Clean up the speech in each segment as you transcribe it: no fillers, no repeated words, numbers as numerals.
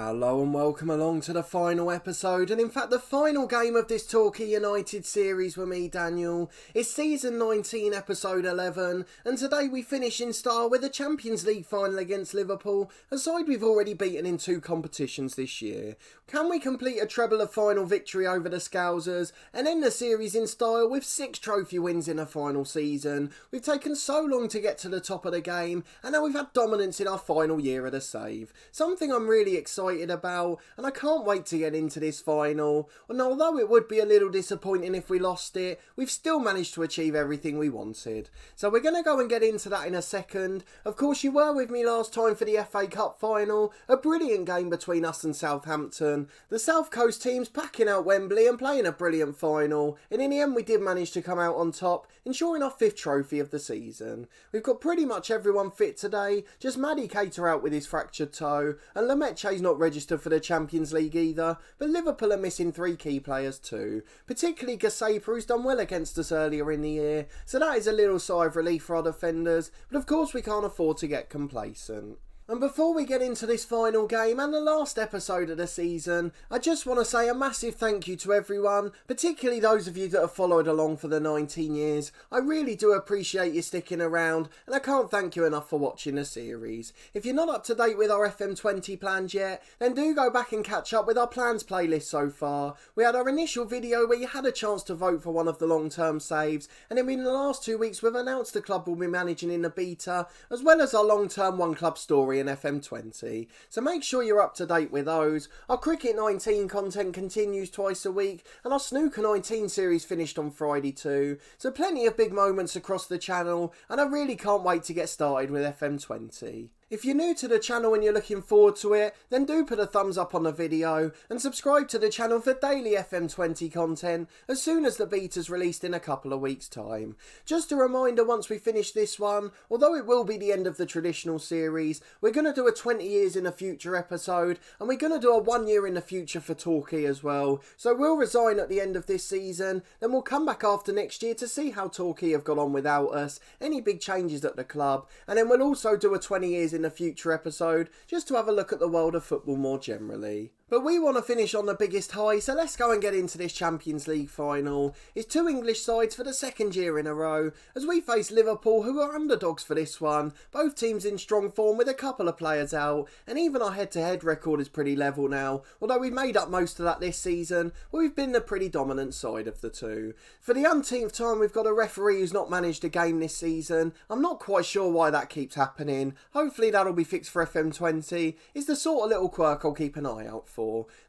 Hello and welcome along to the final episode, and in fact the final game of this Torquay United series with me, Daniel. It's season 19 episode 11, and today we finish in style with a Champions League final against Liverpool, a side we've already beaten in 2 competitions this year. Can we complete a treble of final victory over the Scousers and end the series in style with 6 trophy wins in a final season? We've taken so long to get to the top of the game, and now we've had dominance in our final year of the save. Something I'm really excited about, and I can't wait to get into this final. And although it would be a little disappointing if we lost it, we've still managed to achieve everything we wanted. So we're going to go and get into that in a second. Of course, you were with me last time for the FA Cup final, a brilliant game between us and Southampton. The South Coast teams packing out Wembley and playing a brilliant final, and in the end we did manage to come out on top, ensuring our 5th trophy of the season. We've got pretty much everyone fit today, just Maddie Cater out with his fractured toe, and Lemaitr's not registered for the Champions League either, but Liverpool are missing 3 key players too, particularly Gasepa, who's done well against us earlier in the year, so that is a little sigh of relief for our defenders, but of course we can't afford to get complacent. And before we get into this final game and the last episode of the season, I just want to say a massive thank you to everyone, particularly those of you that have followed along for the 19 years. I really do appreciate you sticking around, and I can't thank you enough for watching the series. If you're not up to date with our FM20 plans yet, then do go back and catch up with our plans playlist so far. We had our initial video where you had a chance to vote for one of the long-term saves, and then in the last 2 weeks we've announced the club will be managing in the beta, as well as our long-term one club story in FM20, so make sure you're up to date with those. Our Cricket 19 content continues twice a week, and our Snooker 19 series finished on Friday too, so plenty of big moments across the channel, and I really can't wait to get started with FM20. If you're new to the channel and you're looking forward to it, then do put a thumbs up on the video and subscribe to the channel for daily FM20 content as soon as the beta's released in a couple of weeks' time. Just a reminder, once we finish this one, although it will be the end of the traditional series, we're going to do a 20 years in the future episode, and we're going to do a 1 year in the future for Torquay as well. So we'll resign at the end of this season, then we'll come back after next year to see how Torquay have got on without us, any big changes at the club, and then we'll also do a 20 years in a future episode just to have a look at the world of football more generally. But we want to finish on the biggest high, so let's go and get into this Champions League final. It's 2 English sides for the 2nd year in a row, as we face Liverpool, who are underdogs for this one. Both teams in strong form with a couple of players out, and even our head-to-head record is pretty level now, although we've made up most of that this season, but we've been the pretty dominant side of the two. For the umpteenth time we've got a referee who's not managed a game this season. I'm not quite sure why that keeps happening. Hopefully that'll be fixed for FM20. It's the sort of little quirk I'll keep an eye out for.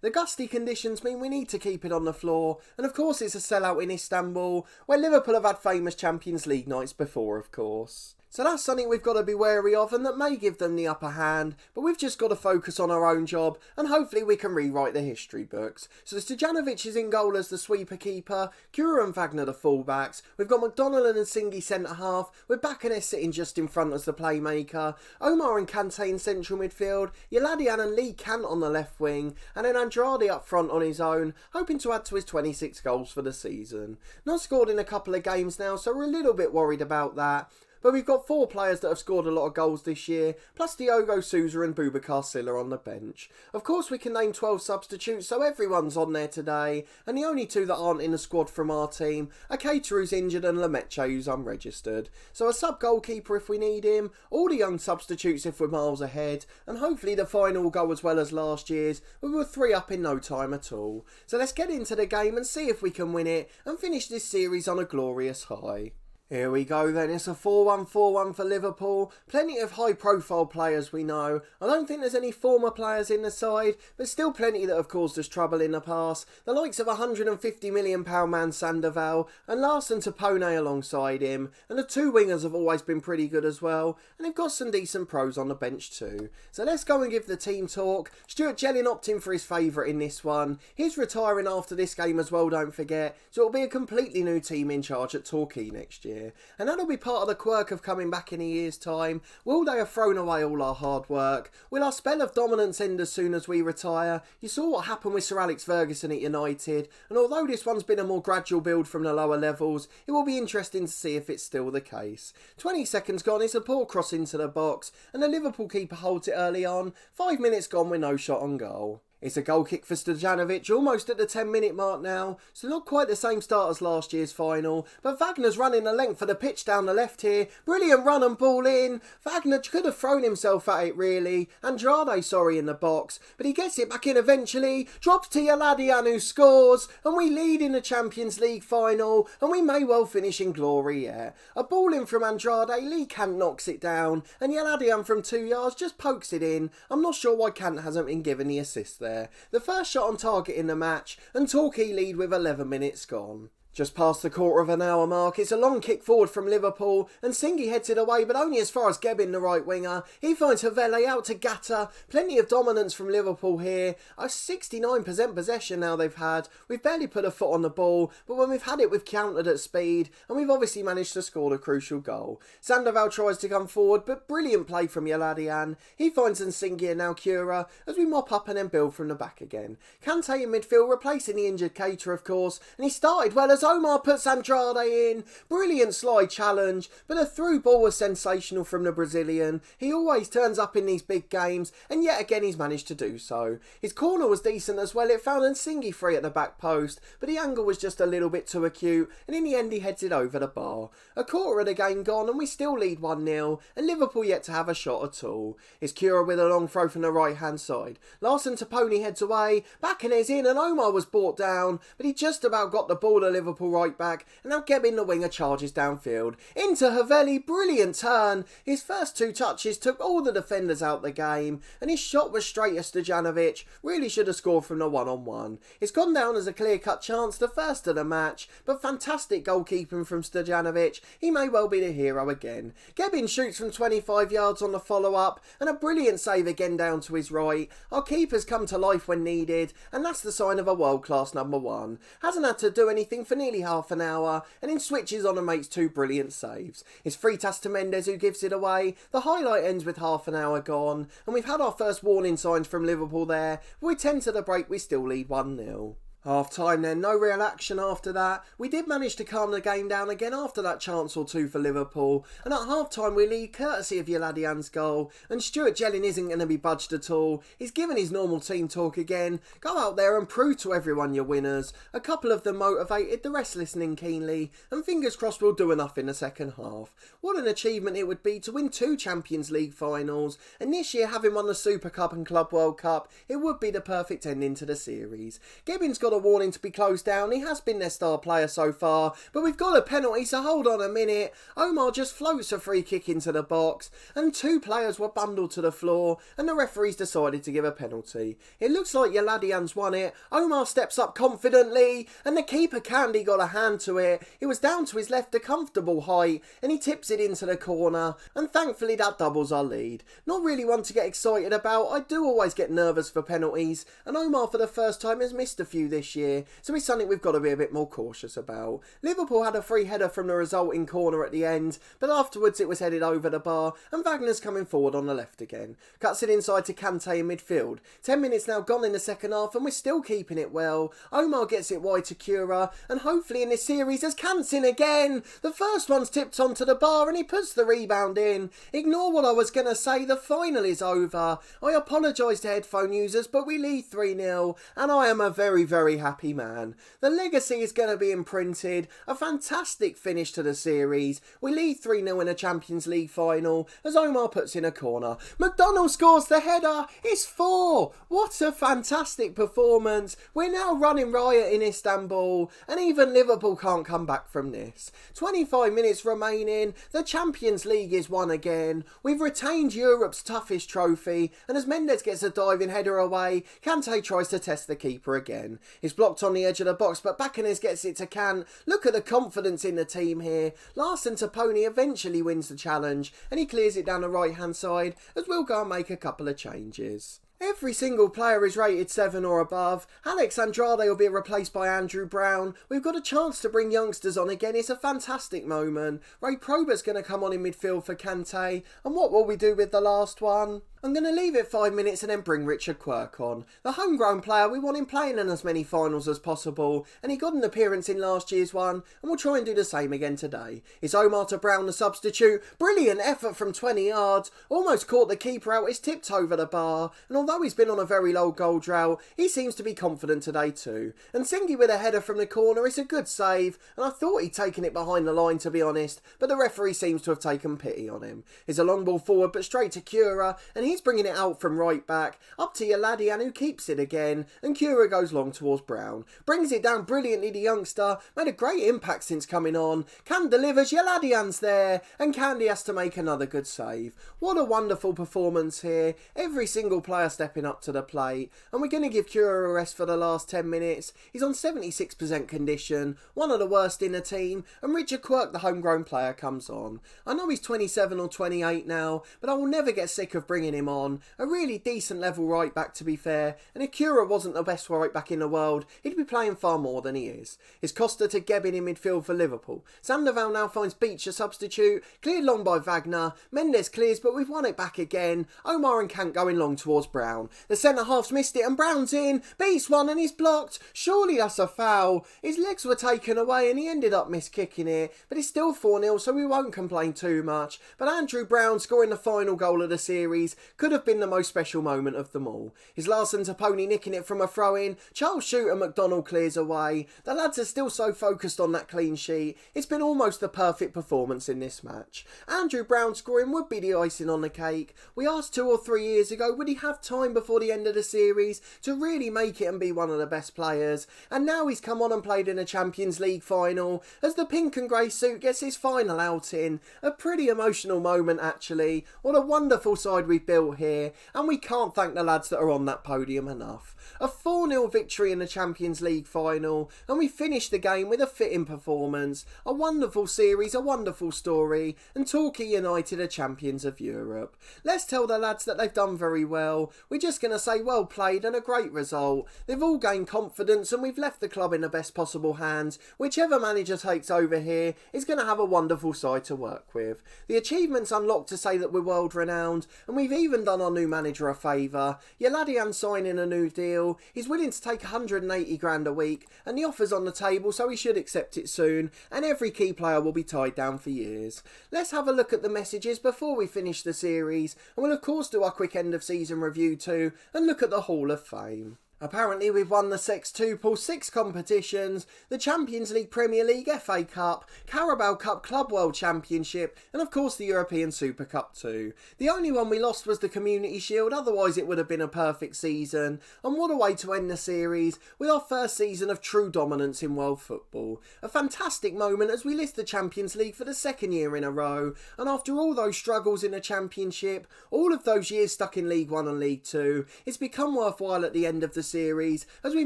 The gusty conditions mean we need to keep it on the floor, and of course it's a sellout in Istanbul, where Liverpool have had famous Champions League nights before, of course. So that's something we've got to be wary of, and that may give them the upper hand, but we've just got to focus on our own job, and hopefully we can rewrite the history books. So Stojanovic is in goal as the sweeper keeper, Cura and Wagner the fullbacks, we've got McDonald and Singi centre half, with Bakanes sitting just in front as the playmaker, Omar and Kante in central midfield, Yiladian and Lee Kant on the left wing, and then Andrade up front on his own, hoping to add to his 26 goals for the season. Not scored in a couple of games now, so we're a little bit worried about that. But we've got 4 players that have scored a lot of goals this year, plus Diogo Sousa and Boubacar Silla on the bench. Of course we can name 12 substitutes, so everyone's on there today, and the only 2 that aren't in the squad from our team are Cater, who's injured, and Lemaitre, who's unregistered. So a sub-goalkeeper if we need him, all the young substitutes if we're miles ahead, and hopefully the final will go as well as last year's, we were 3 up in no time at all. So let's get into the game and see if we can win it, and finish this series on a glorious high. Here we go then, it's a 4-1-4-1 for Liverpool. Plenty of high profile players we know. I don't think there's any former players in the side, but still plenty that have caused us trouble in the past. The likes of £150 million man Sandoval and Larson Topone alongside him. And the 2 wingers have always been pretty good as well. And they've got some decent pros on the bench too. So let's go and give the team talk. Stuart Jellin opting for his favourite in this one. He's retiring after this game as well, don't forget. So it'll be a completely new team in charge at Torquay next year. year. And that'll be part of the quirk of coming back in a year's time. Will they have thrown away all our hard work? Will our spell of dominance end as soon as we retire? You saw what happened with Sir Alex Ferguson at United, and although this one's been a more gradual build from the lower levels, it will be interesting to see if it's still the case. 20 seconds gone, it's a poor cross into the box, and the Liverpool keeper holds it early on. 5 minutes gone with no shot on goal. It's a goal kick for Stojanovic, almost at the 10-minute mark now, so not quite the same start as last year's final, but Wagner's running the length of the pitch down the left here. Brilliant run and ball in. Wagner could have thrown himself at it really. Andrade, in the box, but he gets it back in eventually, drops to Yaladian who scores, and we lead in the Champions League final, and we may well finish in glory yet. A ball in from Andrade, Lee Kant knocks it down, and Yaladian from 2 yards just pokes it in. I'm not sure why Kant hasn't been given the assist there. The first shot on target in the match, and Torquay lead with 11 minutes gone. Just past the quarter of an hour mark, it's a long kick forward from Liverpool, and Singi heads it away, but only as far as Gebin, the right winger. He finds Havele out to Gata. Plenty of dominance from Liverpool here. A 69% possession now they've had. We've barely put a foot on the ball, but when we've had it, we've countered at speed, and we've obviously managed to score the crucial goal. Sandoval tries to come forward, but brilliant play from Yaladian. He finds Nsingi and now Cura as we mop up and then build from the back again. Kante in midfield, replacing the injured Keita, of course, and he started well as Omar puts Andrade in. Brilliant slide challenge, but the through ball was sensational from the Brazilian. He always turns up in these big games, and yet again he's managed to do so. His corner was decent as well. It found Nsingi free at the back post, but the angle was just a little bit too acute, and in the end he heads it over the bar. A quarter of the game gone, and we still lead 1-0, and Liverpool yet to have a shot at all. It's Cura with a long throw from the right hand side. Larson to Pony heads away, Bakanez in, and Omar was brought down, but he just about got the ball to Liverpool right back, and now Gebin, the winger, charges downfield. Into Haveli, brilliant turn. His first 2 touches took all the defenders out the game, and his shot was straight at Stojanovic. Really should have scored from the one-on-one. It's gone down as a clear-cut chance, the first of the match, but fantastic goalkeeping from Stojanovic. He may well be the hero again. Gebin shoots from 25 yards on the follow-up, and a brilliant save again down to his right. Our keeper's come to life when needed, and that's the sign of a world-class number 1. Hasn't had to do anything for nearly half an hour, and then switches on and makes 2 brilliant saves. It's Freitas to Mendes who gives it away. The highlight ends with half an hour gone, and we've had our first warning signs from Liverpool there, but we tend to the break, we still lead 1-0. Half time then, no real action after that. We did manage to calm the game down again after that chance or 2 for Liverpool, and at half time we lead courtesy of Yaladian's goal, and Stuart Jelling isn't going to be budged at all. He's given his normal team talk again. Go out there and prove to everyone you're winners. A couple of them motivated, the rest listening keenly, and fingers crossed we'll do enough in the second half. What an achievement it would be to win 2 Champions League finals, and this year having won the Super Cup and Club World Cup, it would be the perfect ending to the series. Gebin's got a warning to be closed down. He has been their star player so far, but we've got a penalty, so hold on a minute. Omar just floats a free kick into the box, and 2 players were bundled to the floor, and the referees decided to give a penalty. It looks like Yaladian's won it. Omar steps up confidently, and the keeper Candy got a hand to it. It was down to his left, a comfortable height, and he tips it into the corner, and thankfully that doubles our lead. Not really one to get excited about. I do always get nervous for penalties, and Omar for the first time has missed a few this year, so it's something we've got to be a bit more cautious about. Liverpool had a free header from the resulting corner at the end, but afterwards it was headed over the bar, and Wagner's coming forward on the left again. Cuts it inside to Kante in midfield. 10 minutes now gone in the second half, and we're still keeping it well. Omar gets it wide to Cura, and hopefully in this series there's Kant's in again. The first one's tipped onto the bar, and he puts the rebound in. Ignore what I was going to say, the final is over. I apologise to headphone users, but we lead 3-0, and I am a very happy man. The legacy is going to be imprinted. A fantastic finish to the series. We lead 3-0 in a Champions League final as Omar puts in a corner. McDonald scores the header. It's 4. What a fantastic performance. We're now running riot in Istanbul, and even Liverpool can't come back from this. 25 minutes remaining. The Champions League is won again. We've retained Europe's toughest trophy, and as Mendes gets a diving header away, Kante tries to test the keeper again. It's blocked on the edge of the box, but Bakanez gets it to Kant. Look at the confidence in the team here. Larson to Pony eventually wins the challenge, and he clears it down the right hand side as we'll go and make a couple of changes. Every single player is rated 7 or above. Alex Andrade will be replaced by Andrew Brown. We've got a chance to bring youngsters on again. It's a fantastic moment. Ray Probert's going to come on in midfield for Kante. And what will we do with the last one? I'm going to leave it 5 minutes and then bring Richard Quirk on. The homegrown player, we want him playing in as many finals as possible, and he got an appearance in last year's one, and we'll try and do the same again today. It's Omar to Brown, the substitute. Brilliant effort from 20 yards. Almost caught the keeper out. It's tipped over the bar, and although he's been on a very low goal drought, he seems to be confident today too. And Singy with a header from the corner. It's a good save, and I thought he'd taken it behind the line, to be honest, but the referee seems to have taken pity on him. It's a long ball forward, but straight to Cura, and he's bringing it out from right back, up to Yaladian, who keeps it again, and Cura goes long towards Brown. Brings it down brilliantly, the youngster, made a great impact since coming on. Can delivers, Yaladian's there, and Candy has to make another good save. What a wonderful performance here. Every single player stepping up to the plate, and we're going to give Cura a rest for the last 10 minutes. He's on 76% condition, one of the worst in the team, and Richard Quirk, the homegrown player, comes on. I know he's 27 or 28 now, but I will never get sick of bringing him on. A really decent level right back, to be fair, and if Cura wasn't the best right back in the world, he'd be playing far more than he is. It's Costa to Gebbin in midfield for Liverpool. Sandoval now finds Beach a substitute, cleared long by Wagner. Mendes clears, but we've won it back again. Omar and Kant going long towards Brown. The centre-half's missed it and Brown's in. Beats one and he's blocked. Surely that's a foul. His legs were taken away and he ended up miss-kicking it, but it's still 4-0, so we won't complain too much. But Andrew Brown scoring the final goal of the series could have been the most special moment of them all. His Larson to Pony nicking it from a throw-in. Charles Shooter McDonald clears away. The lads are still so focused on that clean sheet. It's been almost the perfect performance in this match. Andrew Brown scoring would be the icing on the cake. We asked 2 or 3 years ago, would he have time before the end of the series to really make it and be one of the best players? And now he's come on and played in a Champions League final as the pink and grey suit gets his final outing. A pretty emotional moment, actually. What a wonderful side we've built here, and we can't thank the lads that are on that podium enough. A 4-0 victory in the Champions League final, and we finished the game with a fitting performance. A wonderful series, a wonderful story, and Torquay United are champions of Europe. Let's tell the lads that they've done very well. We're just going to say well played and a great result. They've all gained confidence and we've left the club in the best possible hands. Whichever manager takes over here is going to have a wonderful side to work with. The achievements unlocked to say that we're world renowned, and we've even done our new manager a favour. Yaladian signing a new deal. He's willing to take 180 grand a week, and the offer's on the table, so he should accept it soon, and every key player will be tied down for years. Let's have a look at the messages before we finish the series, and we'll of course do our quick end of season review too, and look at the Hall of Fame. Apparently we've won the Sextuple, 6 competitions, the Champions League, Premier League, FA Cup, Carabao Cup, Club World Championship, and of course the European Super Cup too. The only one we lost was the Community Shield, otherwise it would have been a perfect season. And what a way to end the series with our first season of true dominance in world football. A fantastic moment as we lift the Champions League for the 2nd year in a row, and after all those struggles in the Championship, all of those years stuck in League 1 and League 2, it's become worthwhile at the end of the series as we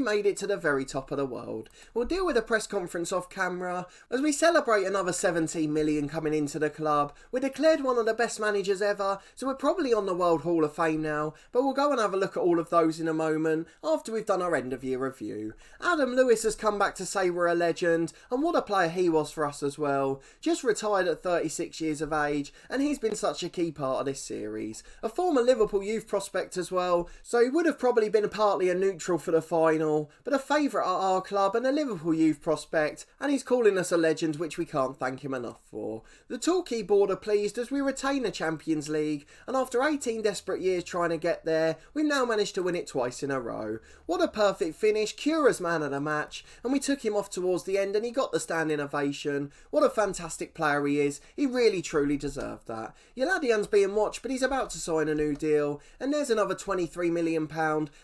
made it to the very top of the world. We'll deal with a press conference off camera as we celebrate another 17 million coming into the club. We're declared one of the best managers ever, so we're probably on the World Hall of Fame now, but we'll go and have a look at all of those in a moment after we've done our end of year review. Adam Lewis has come back to say we're a legend, and what a player he was for us as well. Just retired at 36 years of age, and he's been such a key part of this series. A former Liverpool youth prospect as well, so he would have probably been partly a neutral for the final, but a favourite at our club and a Liverpool youth prospect, and he's calling us a legend, which we can't thank him enough for. The Torquay board are pleased as we retain the Champions League, and after 18 desperate years trying to get there, we've now managed to win it twice in a row. What a perfect finish, Cura's man of the match, and we took him off towards the end and he got the standing ovation. What a fantastic player he is, he really truly deserved that. Yaladian's being watched, but he's about to sign a new deal, and there's another £23 million,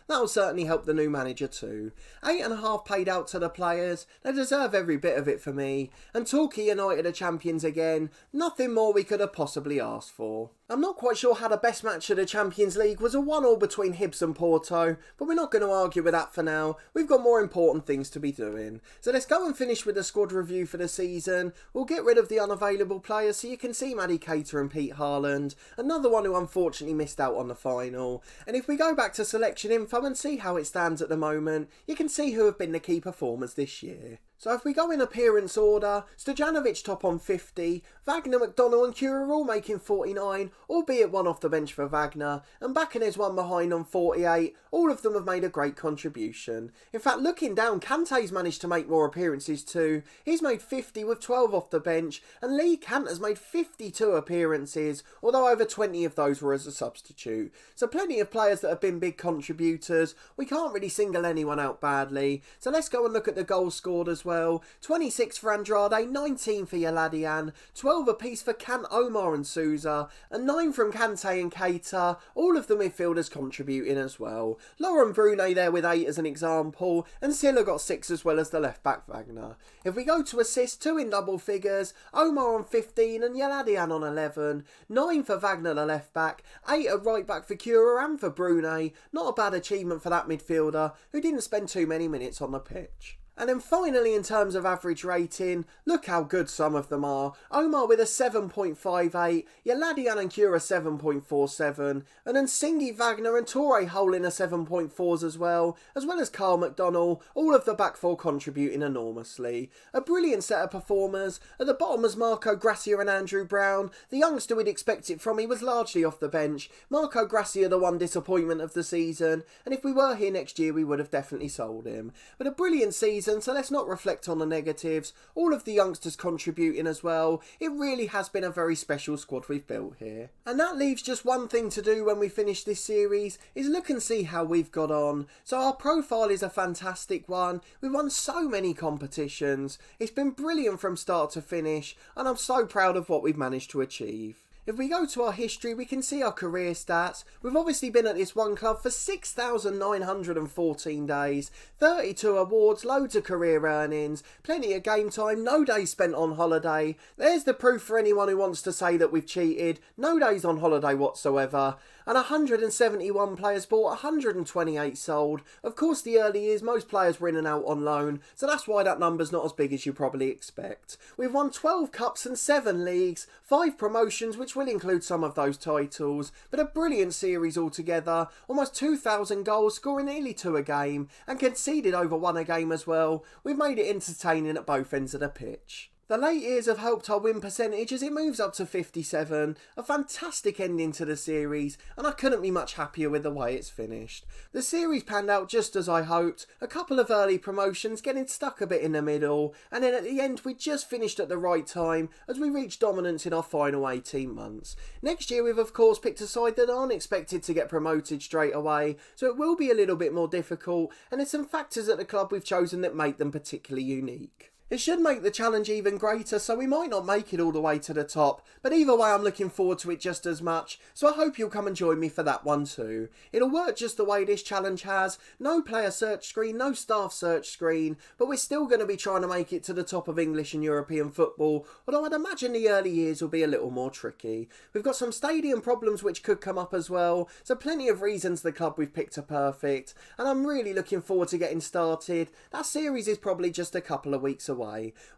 that'll certainly help help the new manager too. 8.5 paid out to the players, they deserve every bit of it for me, and Torquay United are champions again, nothing more we could have possibly asked for. I'm not quite sure how the best match of the Champions League was a 1-1 between Hibs and Porto, but we're not going to argue with that for now. We've got more important things to be doing. So let's go and finish with the squad review for the season. We'll get rid of the unavailable players so you can see Maddie Cater and Pete Haaland, another one who unfortunately missed out on the final. And if we go back to selection info and see how it stands at the moment, you can see who have been the key performers this year. So if we go in appearance order, Stojanovic top on 50, Wagner, McDonnell and Cura all making 49, albeit one off the bench for Wagner, and Bacanes one behind on 48, all of them have made a great contribution. In fact, looking down, Kante's managed to make more appearances too. He's made 50 with 12 off the bench, and Lee Kant made 52 appearances, although over 20 of those were as a substitute. So plenty of players that have been big contributors. We can't really single anyone out badly. So let's go and look at the goals scored as well. 26 for Andrade, 19 for Yaladian, 12 apiece for Kant, Omar and Souza, and 9 from Kante and Keita, all of the midfielders contributing as well. Laurent Brunet there with 8 as an example, and Silla got 6 as well as the left back Wagner. If we go to assists, 2 in double figures, Omar on 15 and Yaladian on 11, 9 for Wagner the left back, 8 at right back for Cura and for Brunet, not a bad achievement for that midfielder who didn't spend too many minutes on the pitch. And then finally, in terms of average rating, look how good some of them are. Omar with a 7.58, Yaladian and Cura 7.47, and then Singi, Wagner and Torre holding a 7.4s as well as Carl McDonnell, all of the back four contributing enormously. A brilliant set of performers. At the bottom was Marco Gracia and Andrew Brown. The youngster we'd expect it from, he was largely off the bench. Marco Gracia the one disappointment of the season, and if we were here next year we would have definitely sold him. But a brilliant season. So let's not reflect on the negatives. All of the youngsters contributing as well. It really has been a very special squad we've built here. And that leaves just one thing to do when we finish this series, is look and see how we've got on. So our profile is a fantastic one. We've won so many competitions. It's been brilliant from start to finish, and I'm so proud of what we've managed to achieve. If we go to our history, we can see our career stats. We've obviously been at this one club for 6,914 days, 32 awards, loads of career earnings, plenty of game time, no days spent on holiday. There's the proof for anyone who wants to say that we've cheated. No days on holiday whatsoever. And 171 players bought, 128 sold. Of course, the early years, most players were in and out on loan, so that's why that number's not as big as you probably expect. We've won 12 cups and 7 leagues, 5 promotions, which will include some of those titles, but a brilliant series altogether. Almost 2,000 goals, scoring nearly 2 a game, and conceded over 1 a game as well. We've made it entertaining at both ends of the pitch. The late years have helped our win percentage as it moves up to 57, a fantastic ending to the series, and I couldn't be much happier with the way it's finished. The series panned out just as I hoped, a couple of early promotions getting stuck a bit in the middle, and then at the end we just finished at the right time as we reached dominance in our final 18 months. Next year we've of course picked a side that aren't expected to get promoted straight away, so it will be a little bit more difficult, and there's some factors at the club we've chosen that make them particularly unique. It should make the challenge even greater, so we might not make it all the way to the top, but either way I'm looking forward to it just as much, so I hope you'll come and join me for that one too. It'll work just the way this challenge has, no player search screen, no staff search screen, but we're still going to be trying to make it to the top of English and European football, although I'd imagine the early years will be a little more tricky. We've got some stadium problems which could come up as well, so plenty of reasons the club we've picked are perfect, and I'm really looking forward to getting started. That series is probably just a couple of weeks away.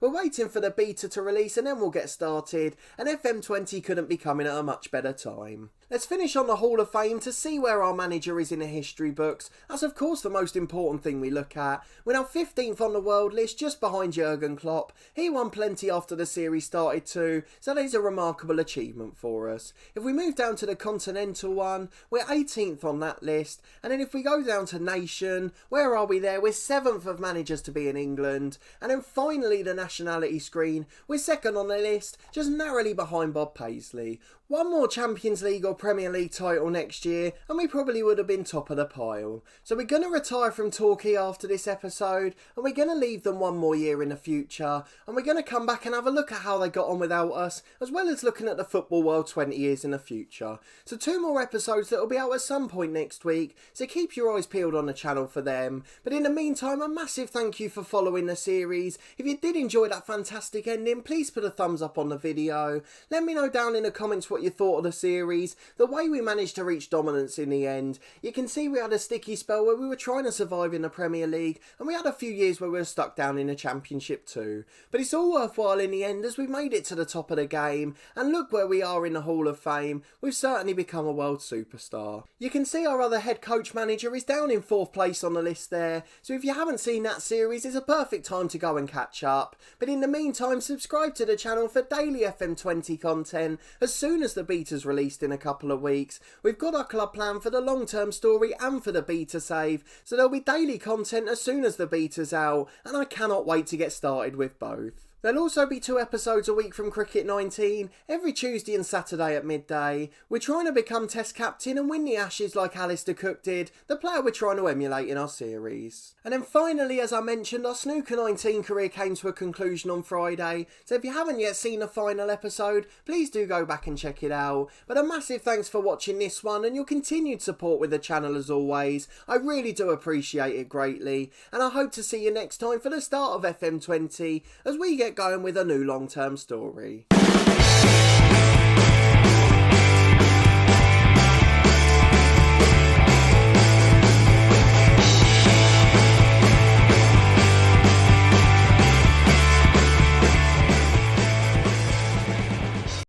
We're waiting for the beta to release and then we'll get started, and FM20 couldn't be coming at a much better time. Let's finish on the Hall of Fame to see where our manager is in the history books. That's of course the most important thing we look at. We're now 15th on the world list, just behind Jurgen Klopp. He won plenty after the series started too, so that is a remarkable achievement for us. If we move down to the continental one, we're 18th on that list, and then if we go down to nation, where are we there? We're 7th of managers to be in England, and then finally finally the nationality screen, we're second on the list, just narrowly behind Bob Paisley. One more Champions League or Premier League title next year and we probably would have been top of the pile. So we're going to retire from Torquay after this episode and we're going to leave them one more year in the future and we're going to come back and have a look at how they got on without us, as well as looking at the football world 20 years in the future. So 2 more episodes that will be out at some point next week, so keep your eyes peeled on the channel for them. But in the meantime, a massive thank you for following the series. If you did enjoy that fantastic ending, please put a thumbs up on the video. Let me know down in the comments what you thought of the series, the way we managed to reach dominance in the end. You can see we had a sticky spell where we were trying to survive in the Premier League, and we had a few years where we were stuck down in the Championship too. But it's all worthwhile in the end as we've made it to the top of the game, and look where we are in the Hall of Fame. We've certainly become a world superstar. You can see our other head coach manager is down in 4th place on the list there, so if you haven't seen that series, it's a perfect time to go and catch up. But in the meantime, subscribe to the channel for daily FM20 content as soon as the beta's released in a couple of weeks. We've got our club plan for the long-term story and for the beta save, so there'll be daily content as soon as the beta's out, and I cannot wait to get started with both. There'll also be 2 episodes a week from Cricket 19, every Tuesday and Saturday at midday. We're trying to become Test captain and win the Ashes like Alistair Cook did, the player we're trying to emulate in our series. And then finally, as I mentioned, our Snooker 19 career came to a conclusion on Friday, so if you haven't yet seen the final episode, please do go back and check it out. But a massive thanks for watching this one and your continued support with the channel as always. I really do appreciate it greatly, and I hope to see you next time for the start of FM20 as we get going with a new long-term story.